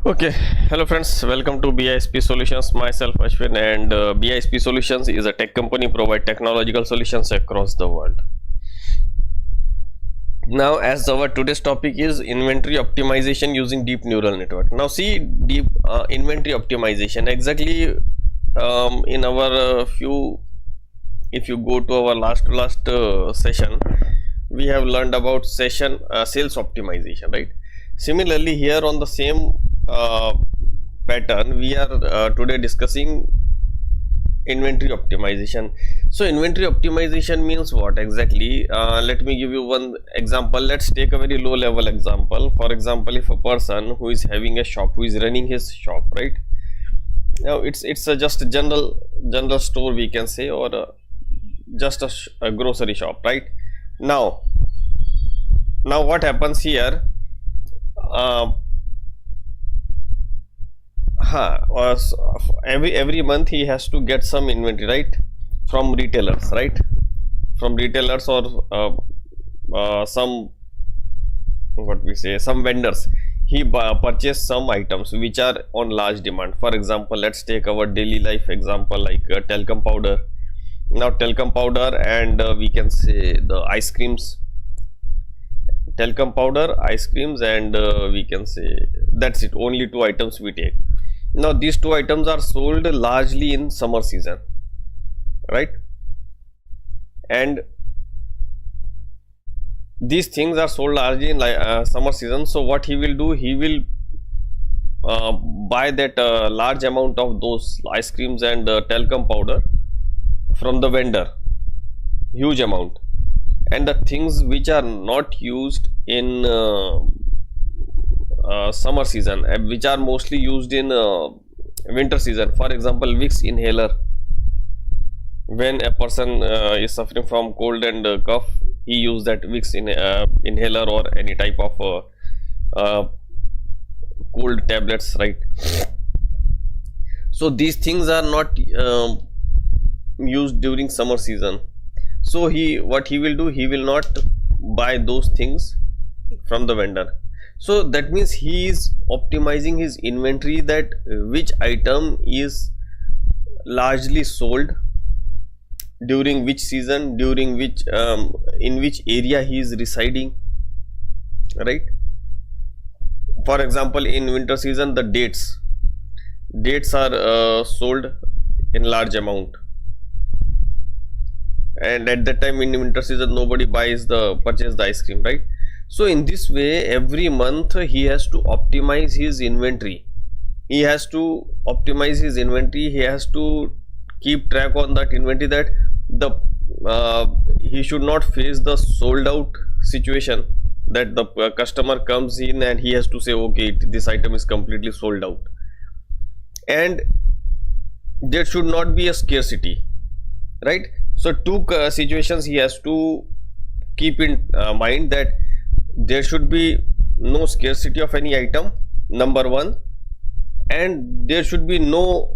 Okay, hello friends, welcome to BISP Solutions. Myself Ashwin, and BISP Solutions is a tech company provide technological solutions across the world. Now, as our today's topic is inventory optimization using deep neural network. Now, see deep inventory optimization exactly in our if you go to our last session, we have learned about session sales optimization, right? Similarly, here on the same pattern, we are today discussing inventory optimization. So inventory optimization means what exactly? Let me give you one example. Let's take a very low level example. For example, if a person who is having a shop, who is running his shop, right? Now it's just a general store, we can say, or just a grocery shop, right? Now what happens here? Every month he has to get some inventory, right, from retailers, right? From retailers or some, what we say, some vendors. He purchase some items which are on large demand. For example, let's take our daily life example, like talcum powder. Now talcum powder and we can say the ice creams, talcum powder, ice creams, and we can say that's it, only two items we take. Now these two items are sold largely in summer season, right? And these things are sold largely in summer season. So what he will do, he will buy that large amount of those ice creams and talcum powder from the vendor, huge amount. And the things which are not used in summer season, which are mostly used in winter season, for example, Vicks inhaler. When a person is suffering from cold and cough, he use that Vicks inhaler or any type of cold tablets, right? So these things are not used during summer season. So what he will do, he will not buy those things from the vendor. So that means he is optimizing his inventory, that which item is largely sold during which season, during which in which area he is residing, right? For example, in winter season, the dates are sold in large amount, and at that time in winter season nobody purchase the ice cream, right? So in this way, every month he has to optimize his inventory. He has to optimize his inventory. He has to keep track on that inventory, that he should not face the sold out situation, that the customer comes in and he has to say, okay, this item is completely sold out. And there should not be a scarcity, right? So two situations he has to keep in mind, that there should be no scarcity of any item, number one, and there should be no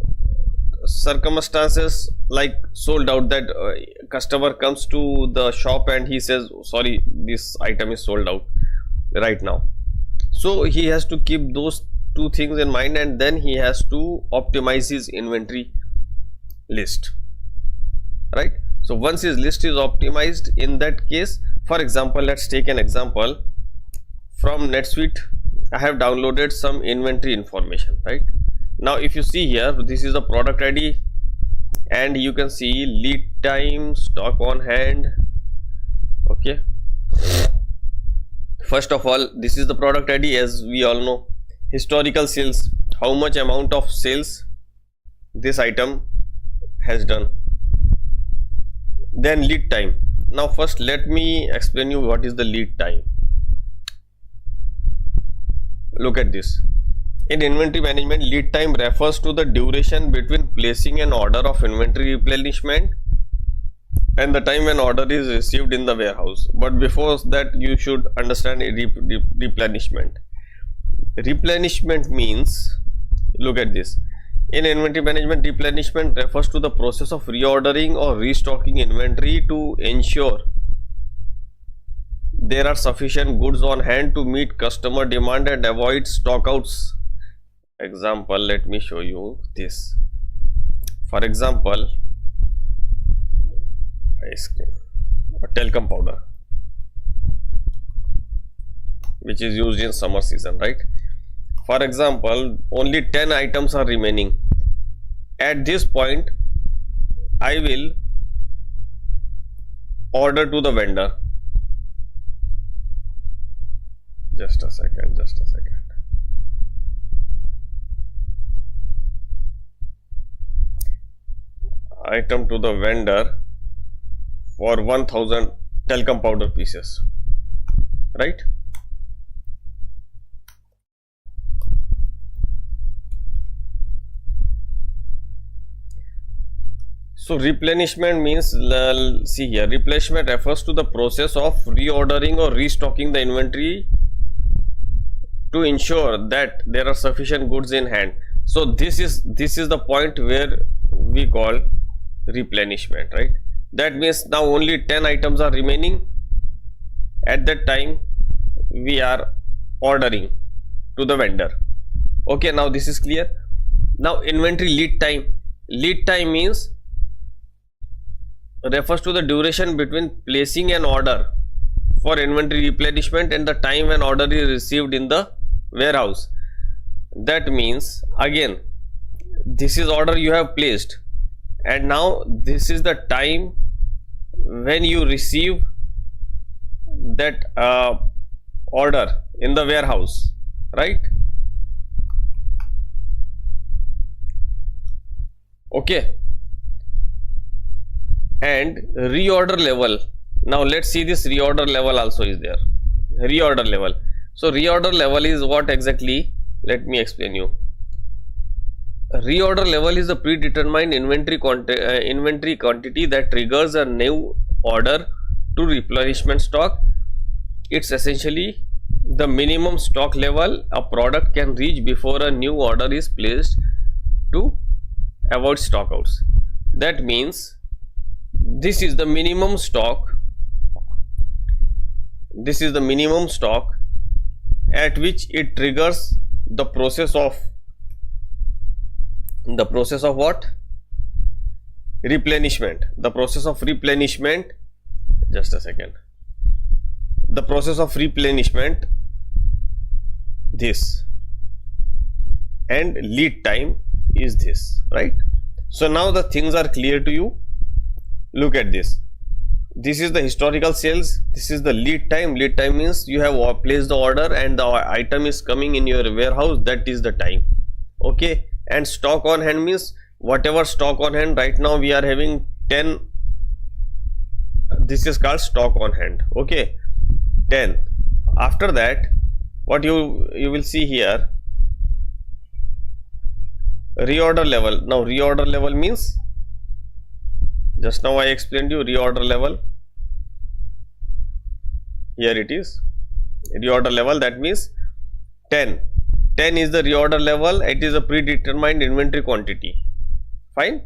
circumstances like sold out, that customer comes to the shop and he says, sorry, this item is sold out right now. So he has to keep those two things in mind, and then he has to optimize his inventory list, right? So once his list is optimized, in that case, for example, let's take an example from NetSuite. I have downloaded some inventory information, right? Now if you see here, this is the product ID, and you can see lead time, stock on hand. Okay, first of all, this is the product ID, as we all know. Historical sales, how much amount of sales this item has done. Then lead time. Now first let me explain you what is the lead time. Look at this. In inventory management, lead time refers to the duration between placing an order of inventory replenishment and the time when order is received in the warehouse. But before that, you should understand replenishment. Replenishment means, look at this. In inventory management, replenishment refers to the process of reordering or restocking inventory to ensure there are sufficient goods on hand to meet customer demand and avoid stockouts example, let me show you this. For example, ice cream, a talcum powder, which is used in summer season, right? For example, only 10 items are remaining. At this point, I will order to the vendor. Just a second. Item to the vendor for 1000 talcum powder pieces, right? So replenishment means, see here, replenishment refers to the process of reordering or restocking the inventory to ensure that there are sufficient goods in hand. So this is the point where we call replenishment, right? That means now only 10 items are remaining. At that time we are ordering to the vendor. Okay, now this is clear. Now inventory lead time means refers to the duration between placing an order for inventory replenishment and the time when order is received in the warehouse. That means, again, this is order you have placed, and now this is the time when you receive that order in the warehouse, right? Okay. And reorder level. Now let's see, this reorder level also is there. Reorder level. So reorder level is what exactly? Let me explain you. Reorder level is the predetermined inventory quantity that triggers a new order to replenishment stock. It's essentially the minimum stock level a product can reach before a new order is placed to avoid stockouts. That means this is the minimum stock. This is the minimum stock at which it triggers the process of what? Replenishment. The process of replenishment. Just a second. The process of replenishment. This. And lead time is this, right? So now the things are clear to you. Look at this. This is the historical sales. This is the lead time. Lead time means you have placed the order and the item is coming in your warehouse. That is the time. Okay. And stock on hand means whatever stock on hand. Right now we are having 10. This is called stock on hand. Okay. 10. After that, what you will see here, reorder level. Now reorder level means, just now I explained you reorder level. Here it is. Reorder level, that means 10. 10 is the reorder level. It is a predetermined inventory quantity. Fine.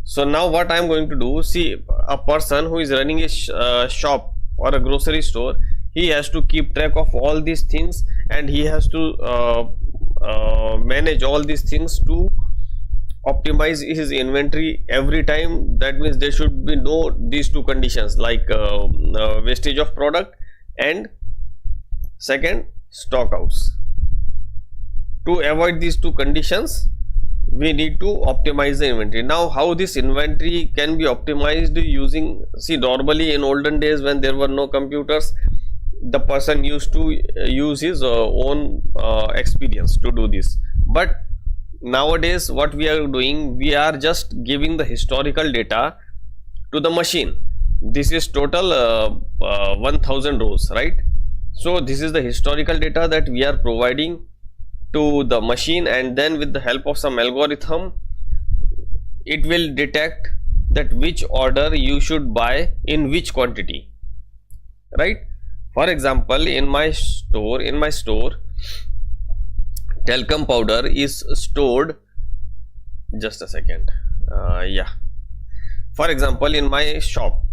So now what I am going to do, see, a person who is running a shop or a grocery store, he has to keep track of all these things, and he has to manage all these things to optimize his inventory every time. That means there should be no these two conditions, like wastage of product and second, stockouts. To avoid these two conditions, we need to optimize the inventory. Now how this inventory can be optimized using, see, normally in olden days when there were no computers, the person used to use his own experience to do this. But nowadays what we are doing, we are just giving the historical data to the machine. This is total 1000 rows, right? So this is the historical data that we are providing to the machine, and then with the help of some algorithm, it will detect that which order you should buy in which quantity, right? For example, in my store, talcum powder is stored, just a second, for example, in my shop,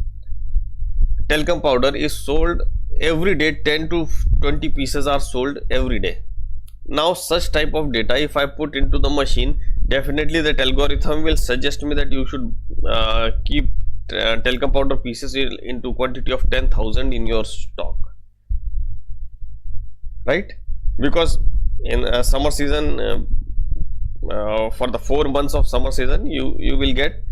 talcum powder is sold every day. 10 to 20 pieces are sold every day. Now such type of data if I put into the machine, definitely that algorithm will suggest me that you should keep talcum powder pieces into quantity of 10,000 in your stock, right? Because in summer season, for the 4 months of summer season, you will get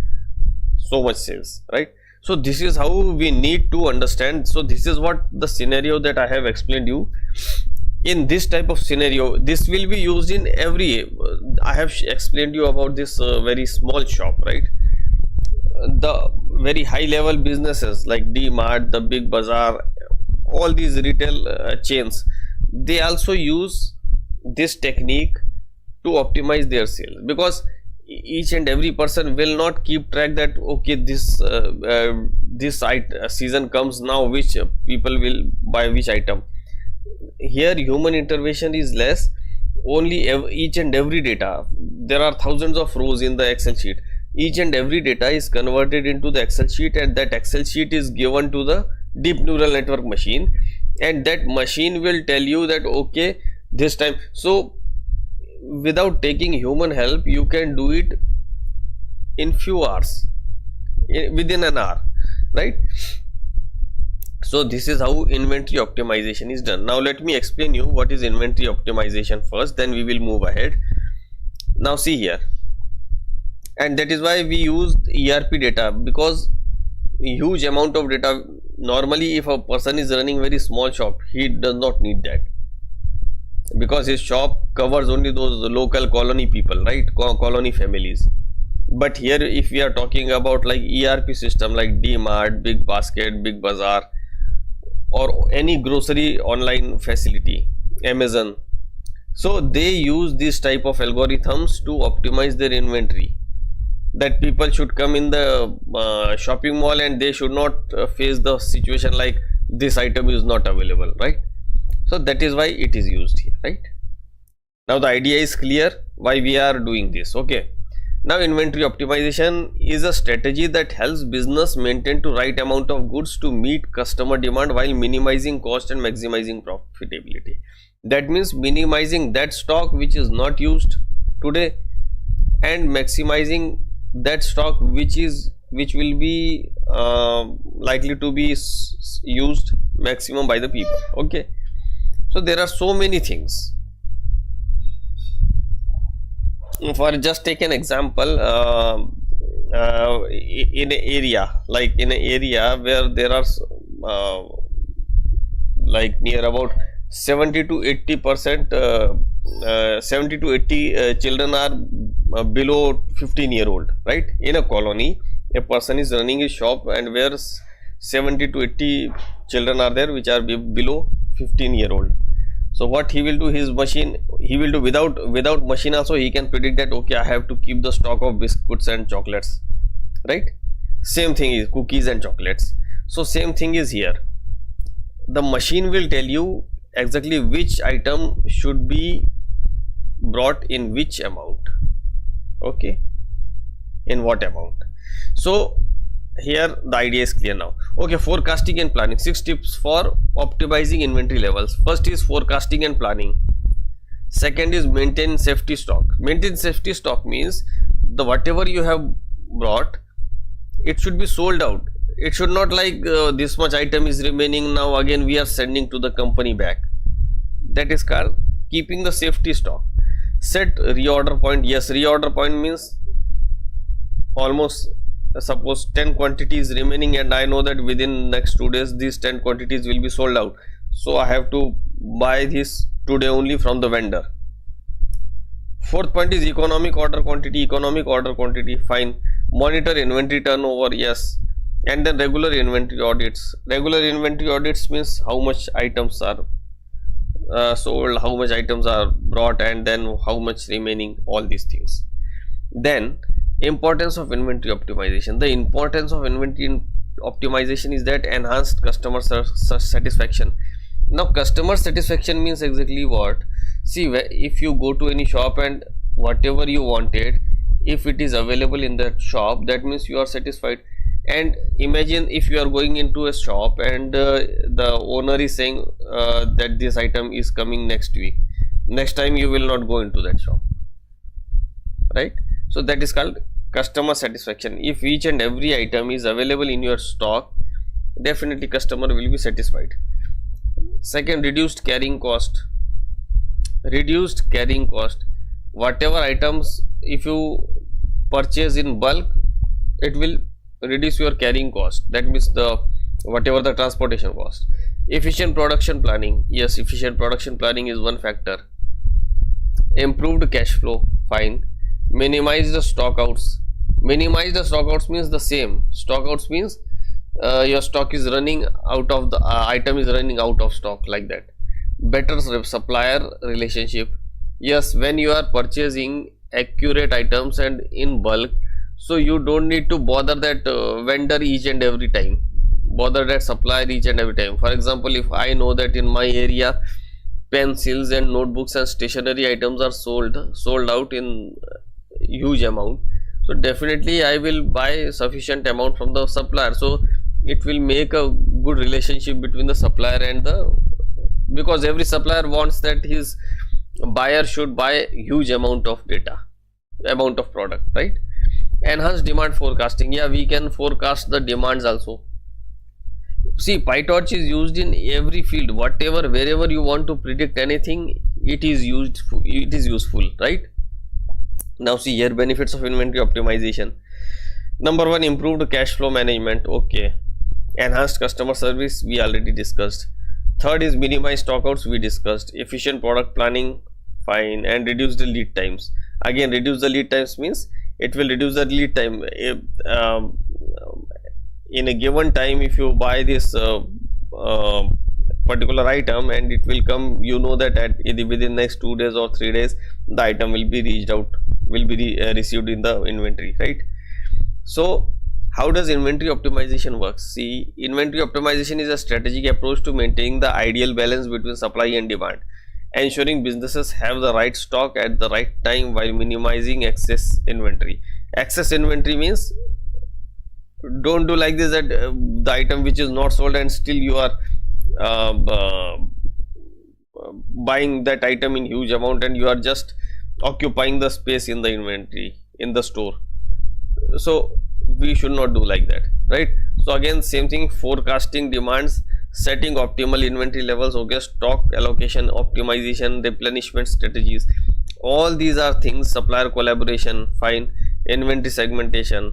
so much sales, right? So this is how we need to understand. So this is what the scenario that I have explained you. In this type of scenario, this will be used in every, I have explained you about this very small shop, right? The very high level businesses like D-Mart, the Big Bazaar, all these retail chains, they also use this technique to optimize their sales, because each and every person will not keep track that okay, this season comes now, which people will buy which item. Here human intervention is less. Only each and every data, there are thousands of rows in the Excel sheet, each and every data is converted into the Excel sheet, and that Excel sheet is given to the deep neural network machine, and that machine will tell you that okay, this time. So without taking human help, you can do it in few hours, within an hour, right? So this is how inventory optimization is done. Now let me explain you what is inventory optimization first, then we will move ahead. Now see here, and that is why we used ERP data, because huge amount of data. Normally if a person is running very small shop, he does not need that, because his shop covers only those local colony people, right? Colony families. But here if we are talking about like ERP system like D-Mart, Big Basket, Big Bazaar, or any grocery online facility, Amazon, so they use this type of algorithms to optimize their inventory, that people should come in the shopping mall and they should not face the situation like this item is not available, right? So that is why it is used here, right? Now the idea is clear why we are doing this. Okay, now inventory optimization is a strategy that helps business maintain the right amount of goods to meet customer demand while minimizing cost and maximizing profitability. That means minimizing that stock which is not used today and maximizing that stock which will be likely to be used maximum by the people. Okay, so there are so many things. For just take an example, in an area where there are like near about 70 to 80%, 70 to 80 children are below 15-year-old, right? In a colony, a person is running a shop and where 70 to 80 children are there which are below 15-year-old. So what he will do, his machine, he will do without machine also, he can predict that okay, I have to keep the stock of biscuits and chocolates, right? Same thing is cookies and chocolates. So same thing is here. The machine will tell you exactly which item should be brought in which amount, okay, in what amount. So here the idea is clear now. Okay, forecasting and planning. 6 tips for optimizing inventory levels. First is forecasting and planning. Second is maintain safety stock. Maintain safety stock means the whatever you have brought, it should be sold out. It should not like this much item is remaining, now again we are sending to the company back. That is called keeping the safety stock. Set reorder point. Yes, reorder point means almost suppose 10 quantities remaining and I know that within next 2 days these 10 quantities will be sold out, so I have to buy this today only from the vendor. Fourth point is economic order quantity. Economic order quantity, fine. Monitor inventory turnover, yes. And then regular inventory audits. Regular inventory audits means how much items are sold, how much items are brought, and then how much remaining, all these things. Then importance of inventory optimization. The importance of inventory optimization is that enhanced customer satisfaction. Now customer satisfaction means exactly what? See, if you go to any shop and whatever you wanted, if it is available in that shop, that means you are satisfied. And imagine if you are going into a shop and the owner is saying that this item is coming next week, next time you will not go into that shop, right? So that is called customer satisfaction. If each and every item is available in your stock, definitely customer will be satisfied. Second, reduced carrying cost. Reduced carrying cost. Whatever items, if you purchase in bulk, it will reduce your carrying cost. That means the whatever the transportation cost. Efficient production planning. Yes, efficient production planning is one factor. Improved cash flow. Fine. Minimize the stockouts. Minimize the stockouts means the same. Stockouts means your stock is running out of the item is running out of stock, like that. Better supplier relationship. Yes, when you are purchasing accurate items and in bulk, so you don't need to bother that vendor each and every time, bother that supplier each and every time. For example, if I know that in my area pencils and notebooks and stationery items are sold out in huge amount, so definitely I will buy sufficient amount from the supplier. So it will make a good relationship between the supplier and the, because every supplier wants that his buyer should buy huge amount of product, right? Enhanced demand forecasting. Yeah, we can forecast the demands also. See, PyTorch is used in every field, whatever, wherever you want to predict anything, it is useful, right? Now see here, benefits of inventory optimization. Number one, improved cash flow management. Okay. Enhanced customer service, we already discussed. Third is minimize stockouts, we discussed. Efficient product planning, fine. And reduce the lead times. Again, reduce the lead times means it will reduce the lead time. In a given time, if you buy this particular item and it will come, you know that within next 2 days or 3 days the item will be received in the inventory, right? So how does inventory optimization work? See, inventory optimization is a strategic approach to maintaining the ideal balance between supply and demand, ensuring businesses have the right stock at the right time while minimizing excess inventory. Excess inventory means, don't do like this, that the item which is not sold and still you are buying that item in huge amount and you are just occupying the space in the inventory in the store. So we should not do like that, right? So again, same thing, forecasting demands, setting optimal inventory levels, okay, stock allocation optimization, replenishment strategies, all these are things. Supplier collaboration, fine. Inventory segmentation.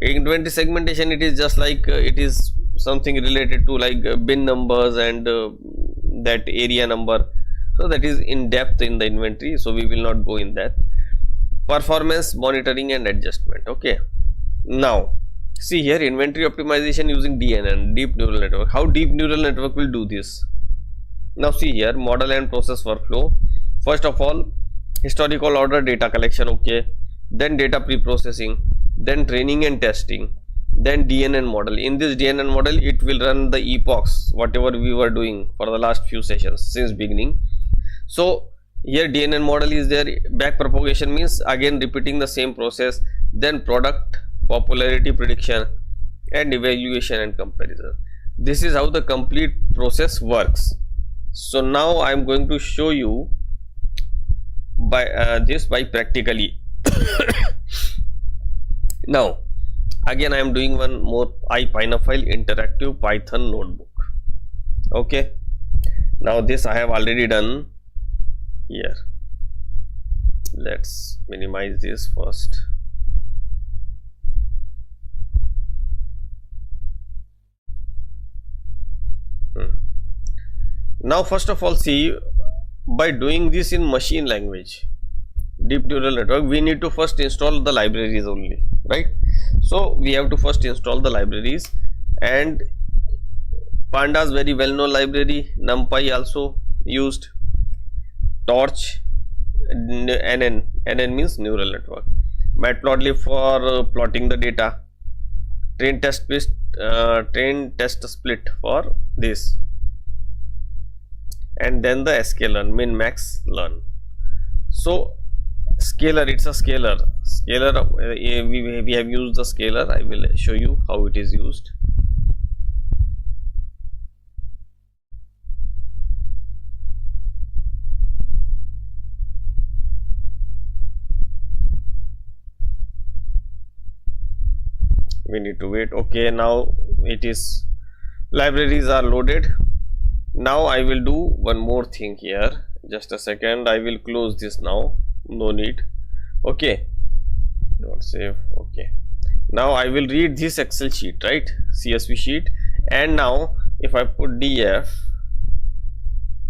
Inventory segmentation, it is just like it is something related to like bin numbers and that area number, so that is in depth in the inventory, so we will not go in that. Performance monitoring and adjustment. Okay, now see here, inventory optimization using DNN, deep neural network. How deep neural network will do this? Now see here, model and process workflow. First of all, historical order data collection, okay, then data pre-processing, then training and testing, then DNN model. In this DNN model, it will run the epochs, whatever we were doing for the last few sessions since beginning. So here DNN model is there. Back propagation means again repeating the same process, then product popularity prediction and evaluation and comparison. This is how the complete process works. So now I am going to show you by this by practically. Now again I am doing one more iPyNafile interactive Python notebook. Okay, now this I have already done here. Let's minimize this first. Now first of all, see, by doing this in machine language, deep neural network, we need to first install the libraries only, right? So we have to first install the libraries, and pandas very well known library, NumPy also used, torch, NN means neural network, matplotlib for plotting the data, train test split for this, and then the sklearn, min max learn. So scalar, it's a scalar we have used the scalar. I will show you how it is used. we need to wait. Okay, now it is, libraries are loaded. Now I will do one more thing here, just a second. I will close this now, no need. Okay, don't save. Okay, now I will read this Excel sheet, right, CSV sheet. And now if I put df,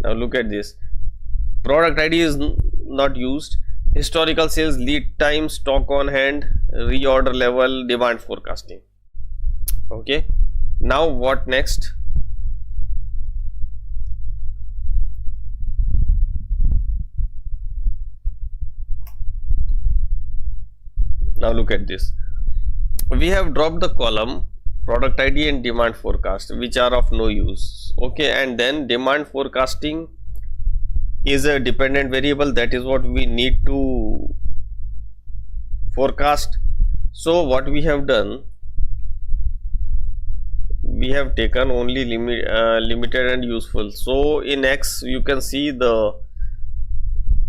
now look at this, product ID is not used, historical sales, lead time, stock on hand, reorder level, demand forecasting. Okay, now what next? Now look at this, we have dropped the column product ID and demand forecast, which are of no use. Okay, and then demand forecasting is a dependent variable, that is what we need to forecast. So what we have done, we have taken only limited and useful. So in X you can see the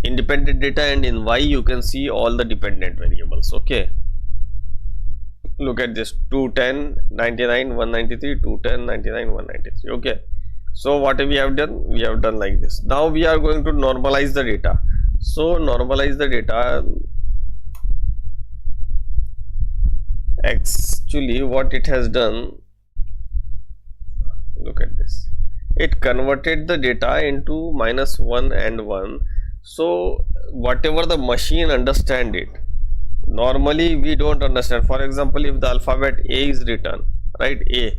independent data, and in Y you can see all the dependent variables. Okay, look at this, 210, 99, 193, 210, 99, 193. Okay, so what we have done, we have done like this. Now we are going to normalize the data. So normalize the data, actually what it has done, look at this, it converted the data into -1 and 1. So whatever the machine understand it, normally we don't understand. For example, if the alphabet A is written, right, A,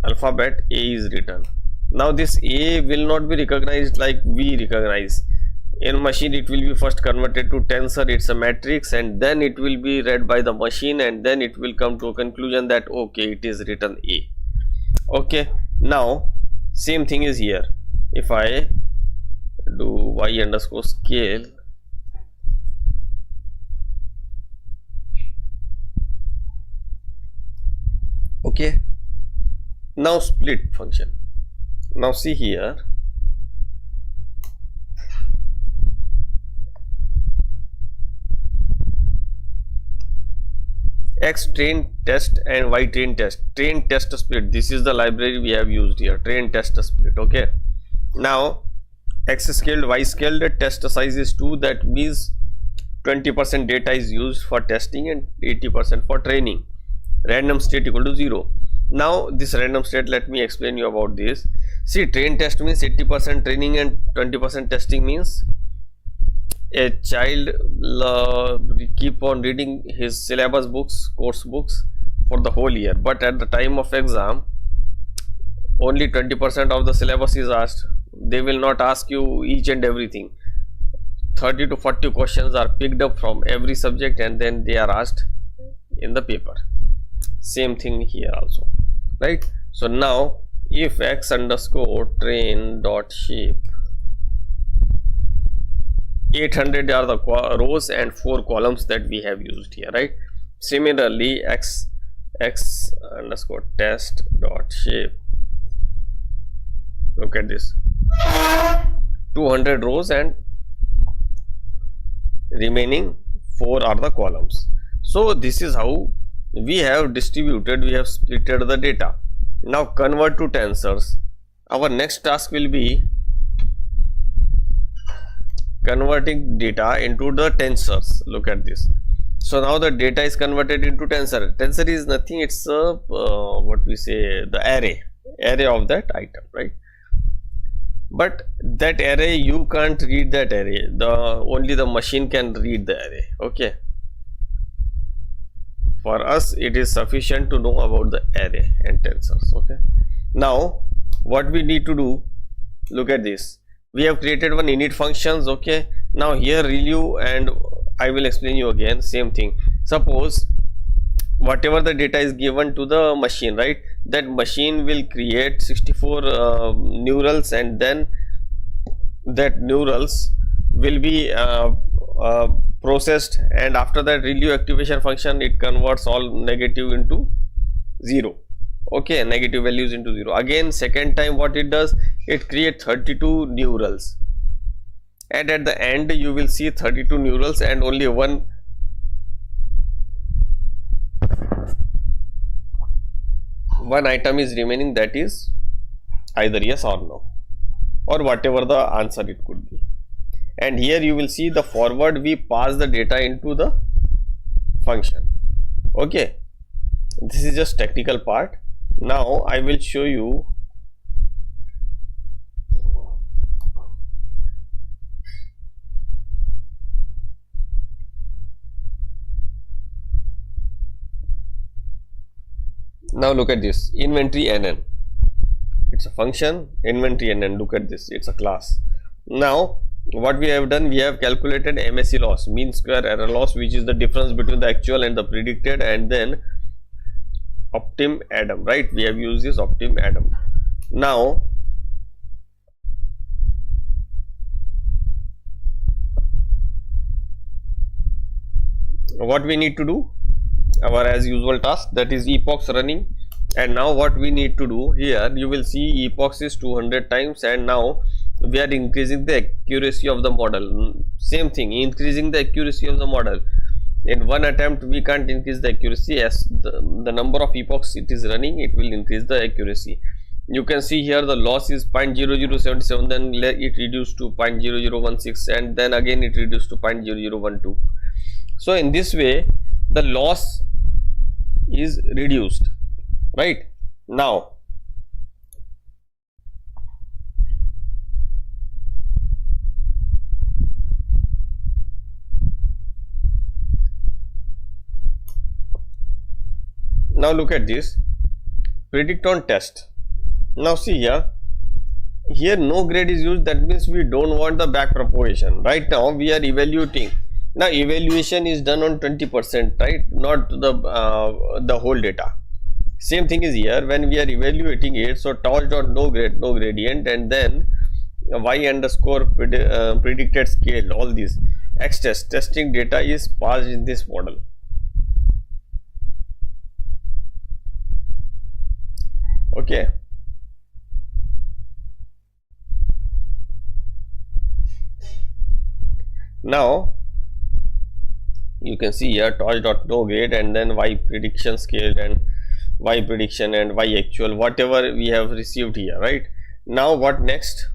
alphabet A is written, now this A will not be recognized like we recognize. In machine it will be first converted to tensor, it's a matrix, and then it will be read by the machine, and then it will come to a conclusion that okay, it is written A. Okay, now same thing is here. If I do y_scale, okay, now split function. Now see here, X train test and Y train test, train test split, this is the library we have used here, train test split. Okay, now X scaled, Y scaled, test size is 2, that means 20% data is used for testing and 80% for training. Random state equal to 0. Now this random state, let me explain you about this. See, train test means 80% training and 20% testing, means a child keep on reading his syllabus books, course books for the whole year, but at the time of exam only 20% of the syllabus is asked. They will not ask you each and everything. 30 to 40 questions are picked up from every subject and then they are asked in the paper. Same thing here also, right? So now if x_train dot shape, 800 are the rows and 4 columns that we have used here, right? Similarly, x_test dot shape, look at this, 200 rows and remaining 4 are the columns. So this is how we have distributed, we have splitted the data. Now convert to tensors. Our next task will be converting data into the tensors. Look at this. So now the data is converted into tensor. Tensor is nothing, it's a what we say, the array of that item, right? But that array, you can't read that array, only the machine can read the array. Okay, for us it is sufficient to know about the array and tensors. Okay, now what we need to do, look at this, we have created one init functions. Okay, now here review, and I will explain you again, same thing. Suppose whatever the data is given to the machine, right, that machine will create 64 neurals, and then that neurals will be processed, and after that review activation function, it converts all negative into 0. Okay, negative values into 0. Again, second time what it does, it creates 32 neurals, and at the end you will see 32 neurals and only one one item is remaining, that is either yes or no, or whatever the answer it could be. And here you will see the forward, we pass the data into the function. Okay, this is just technical part. Now I will show you now. Look at this inventory NN, it's a function. Inventory NN, look at this, it's a class. Now what we have done, we have calculated MSE loss, mean square error loss, which is the difference between the actual and the predicted, and then optim Adam, right? We have used this optim Adam. Now what we need to do, our as usual task, that is epochs running. And now what we need to do here, you will see epochs is 200 times, and now we are increasing the accuracy of the model. Same thing, increasing the accuracy of the model. In one attempt we can't increase the accuracy. As the number of epochs it is running, it will increase the accuracy. You can see here the loss is 0.0077, then it reduced to 0.0016, and then again it reduced to 0.0012. So in this way the loss is reduced, right? Now look at this, predict on test. Now see here no grade is used, that means we don't want the back propagation. Right now we are evaluating. Now evaluation is done on 20%, right? Not the whole data. Same thing is here when we are evaluating it. So torch dot no gradient, and then y underscore predicted scale, all these x test testing data is passed in this model. Okay, now you can see here torch dot no grade, and then y prediction scale, and y prediction, and y actual, whatever we have received here, right? Now what next?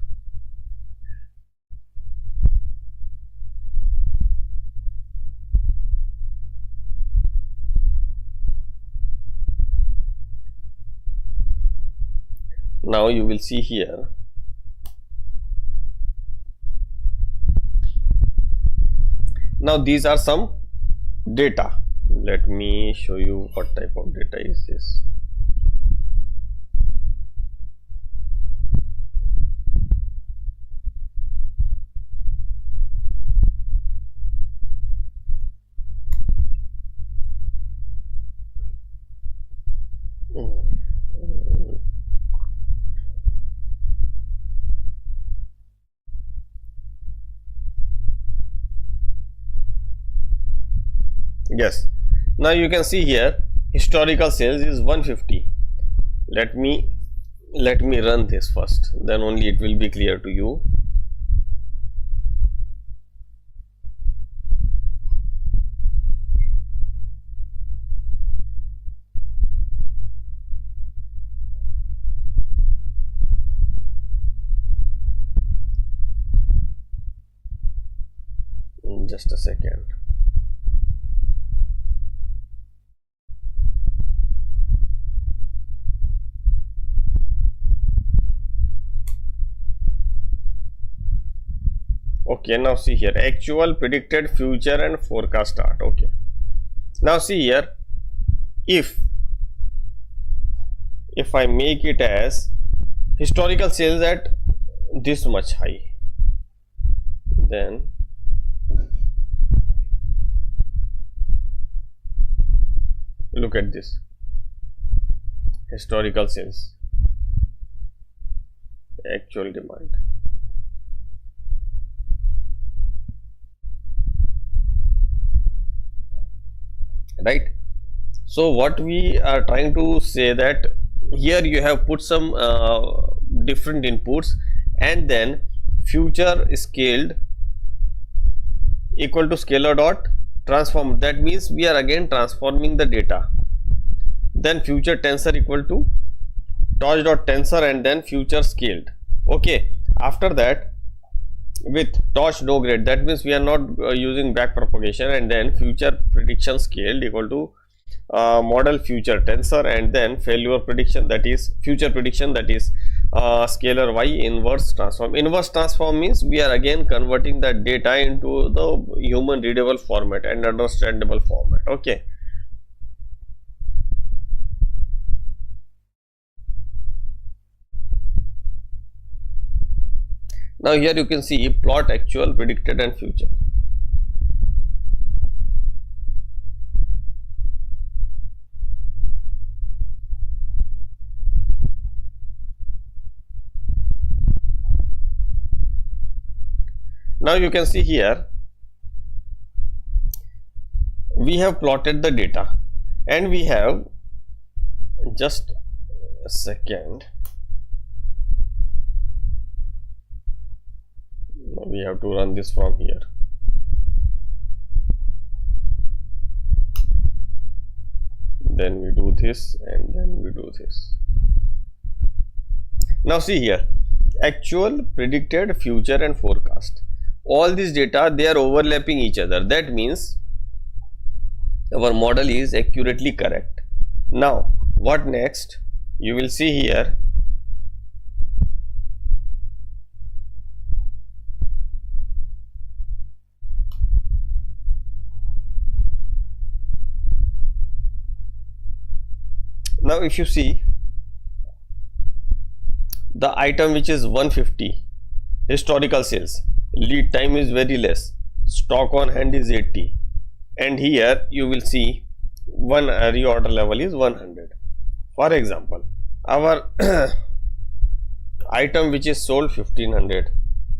Now you will see here now these are some data. Let me show you what type of data is this. Yes, now you can see here historical sales is 150. Let me run this first, then only it will be clear to you. Just a second. Okay, now see here actual, predicted, future, and forecast start. Okay, now see here, if I make it as historical sales at this much high, then look at this historical sales, actual demand. Right, so what we are trying to say that here you have put some different inputs, and then future scaled equal to scalar dot transform, that means we are again transforming the data. Then future tensor equal to torch.tensor and then future scaled. Okay, after that with torch no grade, that means we are not using back propagation, and then future prediction scaled equal to model future tensor and then failure prediction, that is future prediction, that is scalar y inverse transform. Inverse transform means we are again converting the data into the human readable format and understandable format. Okay. Now here you can see plot actual, predicted and future. Now you can see here we have plotted the data, and we have, just a second, we have to run this from here. Then we do this and then we do this. Now see here, actual, predicted, future and forecast. All these data, they are overlapping each other. That means our model is accurately correct. Now what next? You will see here now if you see the item which is 150, historical sales, lead time is very less, stock on hand is 80, and here you will see one reorder level is 100. For example, our item which is sold 1500,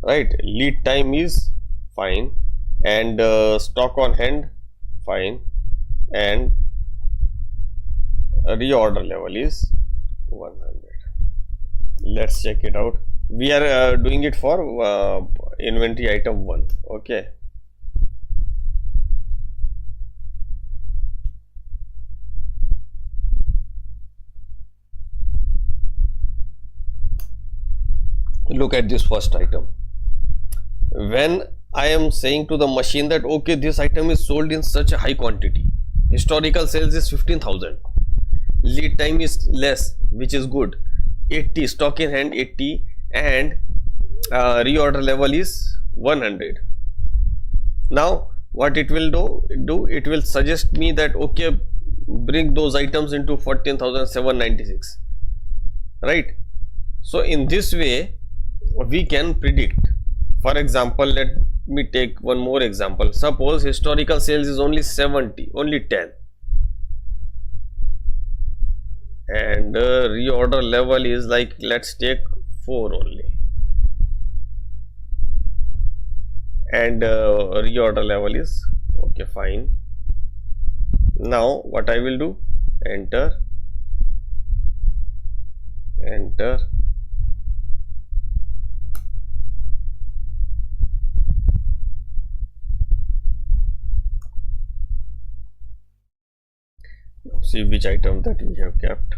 right, lead time is fine, and stock on hand fine, and reorder level is 100. Let's check it out. We are doing it for inventory item 1. Okay. Look at this first item. When I am saying to the machine that okay, this item is sold in such a high quantity, historical sales is 15,000, lead time is less, which is good, 80, stock in hand 80, and reorder level is 100. Now what it will do, it will suggest me that okay, bring those items into 14,796, right? So in this way we can predict. For example, let me take one more example. Suppose historical sales is only 70, only 10, and reorder level is like, let's take 4 only, and reorder level is okay, fine. Now what I will do, enter, enter, now see which item that we have kept.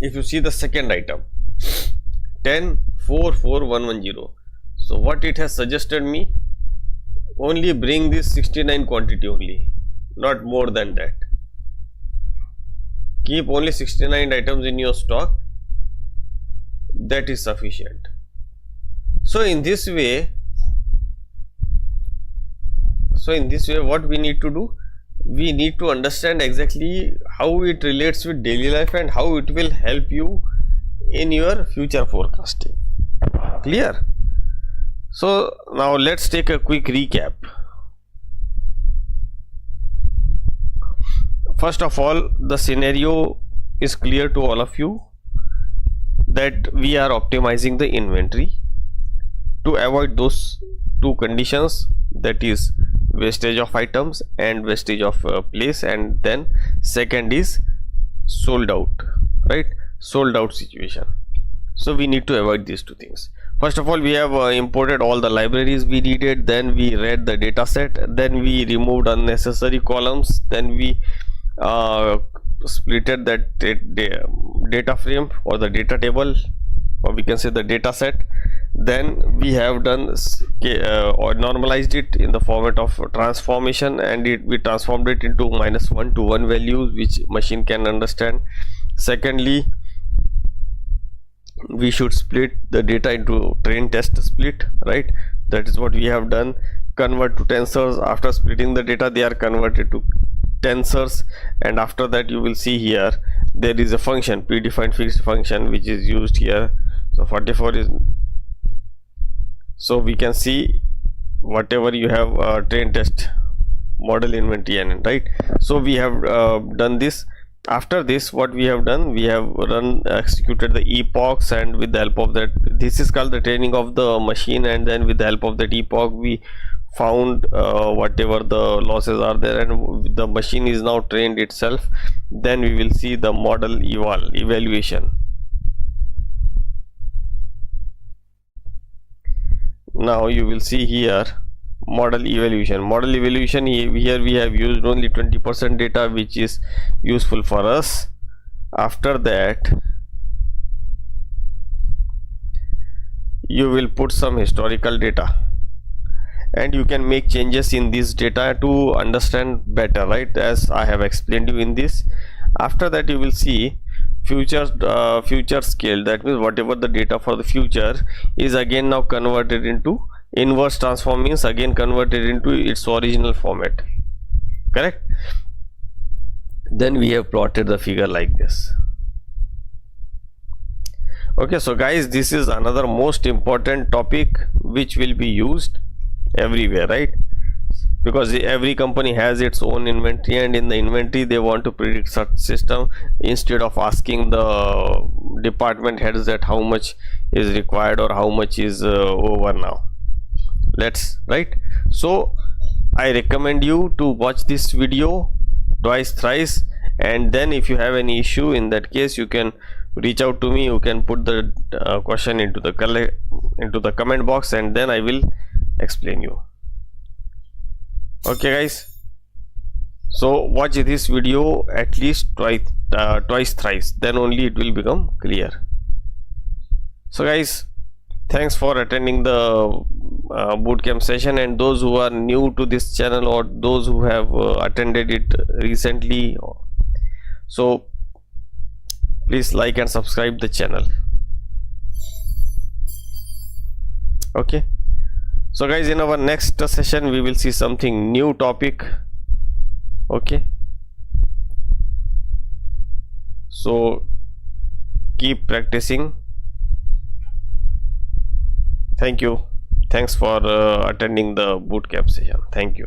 If you see the second item, 10,4,4,110, so what it has suggested me, only bring this 69 quantity only, not more than that. Keep only 69 items in your stock, that is sufficient. So in this way what we need to do, we need to understand exactly how it relates with daily life and how it will help you in your future forecasting. Clear? So now let's take a quick recap. First of all, the scenario is clear to all of you that we are optimizing the inventory to avoid those two conditions, that is wastage of items and wastage of place, and then second is sold out, right, sold out situation. So we need to avoid these two things. First of all, we have imported all the libraries we needed, then we read the data set, then we removed unnecessary columns, then we splitted that data frame or the data table, or we can say the data set. Then we have done or normalized it in the format of transformation, and we transformed it into -1 to 1 values which machine can understand. Secondly, we should split the data into train test split, right? That is what we have done. Convert to tensors. After splitting the data, they are converted to tensors, and after that you will see here there is a function, predefined fixed function, which is used here. So 44 is, so we can see whatever you have train test model inventory NN, right? So we have done this. After this, what we have done, we have executed the epochs, and with the help of that, this is called the training of the machine, and then with the help of that epoch we found whatever the losses are there, and the machine is now trained itself. Then we will see the model evaluation. Now you will see here model evaluation. Here we have used only 20% data, which is useful for us. After that, you will put some historical data, and you can make changes in this data to understand better, right, as I have explained you in this. After that, you will see future scale. That means whatever the data for the future is again now converted into inverse transform, means again converted into its original format, correct? Then we have plotted the figure like this. Okay, so guys, this is another most important topic which will be used everywhere, right? Because every company has its own inventory, and in the inventory they want to predict such system, instead of asking the department heads that how much is required or how much is over now. Right? So I recommend you to watch this video twice, thrice, and then if you have any issue, in that case you can reach out to me. You can put the question into the comment box, and then I will explain you. Okay guys, so watch this video at least twice, thrice, then only it will become clear. So guys, thanks for attending the bootcamp session, and those who are new to this channel or those who have attended it recently, so please like and subscribe the channel. Okay, so guys, in our next session we will see something new topic. Okay, so keep practicing. Thank you. Thanks for attending the bootcamp session. Thank you.